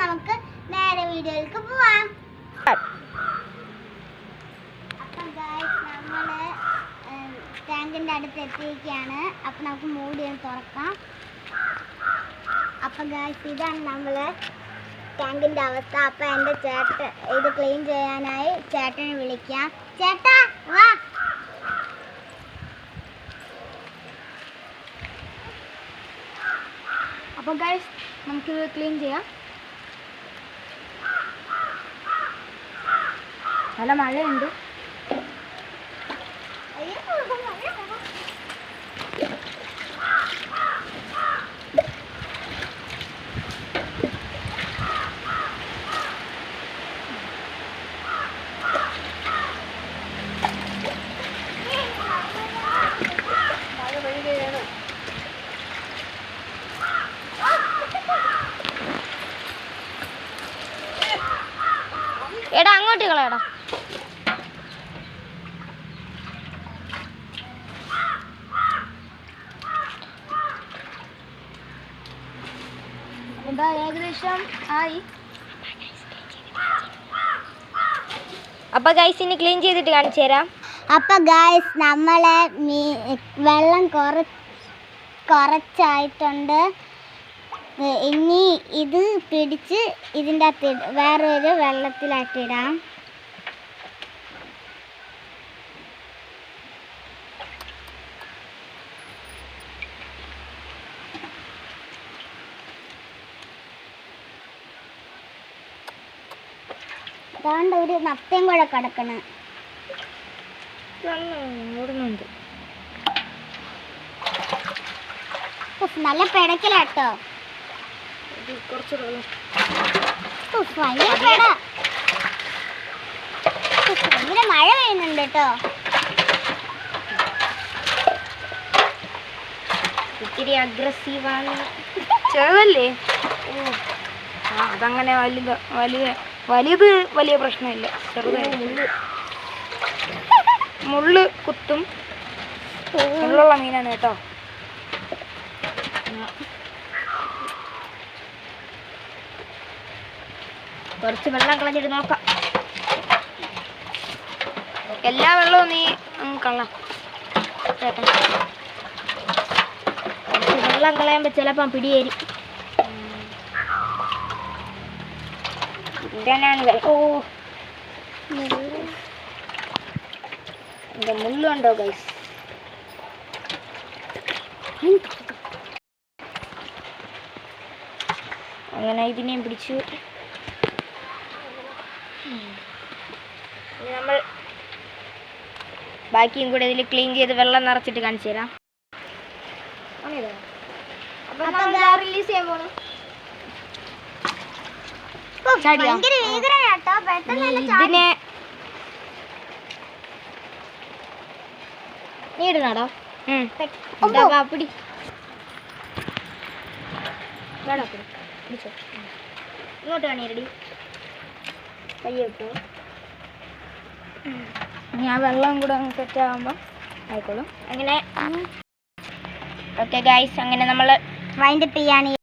നമുക്ക് നേരെ വീഡിയോയിലേക്ക് പോവാം. അപ്പം ഗായ്സ് നമ്മള് ടാങ്കിന്റെ അടുത്ത് എത്തിയിരിക്കുകയാണ്. അപ്പം നമുക്ക് മൂടി തുറക്കാം. അപ്പം ഗായ്സ് ഇതാണ് നമ്മള് ടാങ്കിന്റെ അവസ്ഥ. അപ്പം എൻ്റെ ചേട്ടൻ ഇത് ക്ലീൻ ചെയ്യാനായി ചേട്ടനെ വിളിക്കാം. ചേട്ടാ വാ. അപ്പോൾ ഗൈസ് നമുക്കിത് ക്ലീൻ ചെയ്യാം. നല്ല മഴയുണ്ട്. എടാ അങ്ങോട്ട് കളയടാ. എന്താ ഏകദേശം ആയി. അപ്പൊ ഗൈസ് ഇനി ക്ലീൻ ചെയ്തിട്ട് കാണിച്ചു തരാം. അപ്പൊ ഗായ്സ് നമ്മളെ വെള്ളം കുറച്ചായിട്ടുണ്ട്. ഇനി ഇത് പിടിച്ച് ഇതിൻ്റെ അകത്ത് വേറൊരു വെള്ളത്തിലായിട്ടിടാം. അതുകൊണ്ട് ഒരു നത്തയും കൂടെ കിടക്കണം. നല്ല പിടക്കലാട്ടോ. ഭയങ്കര മഴ പെയ്യുന്നുണ്ട് കേട്ടോ. ഇത്തിരി അഗ്രസീവാണ്. ചെറുതല്ലേ? അതങ്ങനെ വലിയത് വലിയ പ്രശ്നമില്ല. ചെറുതായി മുള്ള് കുത്തും. മുള്ളുള്ള മീനാണ് കേട്ടോ. കുറച്ച് വെള്ളം കളഞ്ഞിട്ട് നോക്കാം. എല്ലാ വെള്ളവും നീ കളാം. കുറച്ച് വെള്ളം കളയുമ്പോൾ ചിലപ്പം പിടിയേരി. ഓ എൻ്റെ മുള്ളുണ്ടോ ഗൈസ്? അങ്ങനെ ഇതിനെയും പിടിച്ചു. നമ്മൾ ബാക്കിയും കൂടെ ഇതിൽ ക്ലീൻ ചെയ്ത് വെള്ളം നിറച്ചിട്ട് കാണിച്ചു തരാം. റിലീസ് ചെയ്യാൻ പോണു. ഇതിനെ നീ ഇടണോടോ? പിടി പിടിച്ചോ. ഇങ്ങോട്ട് വേണേരടി കയ്യെ കിട്ടോ. ഞാൻ വെള്ളം കൂടെ സെറ്റ് ആകുമ്പോൾ ആയിക്കോളും. അങ്ങനെ ഓക്കെ ഗൈസ്, അങ്ങനെ നമ്മൾ വൈൻഡപ്പ് ചെയ്യാണ്.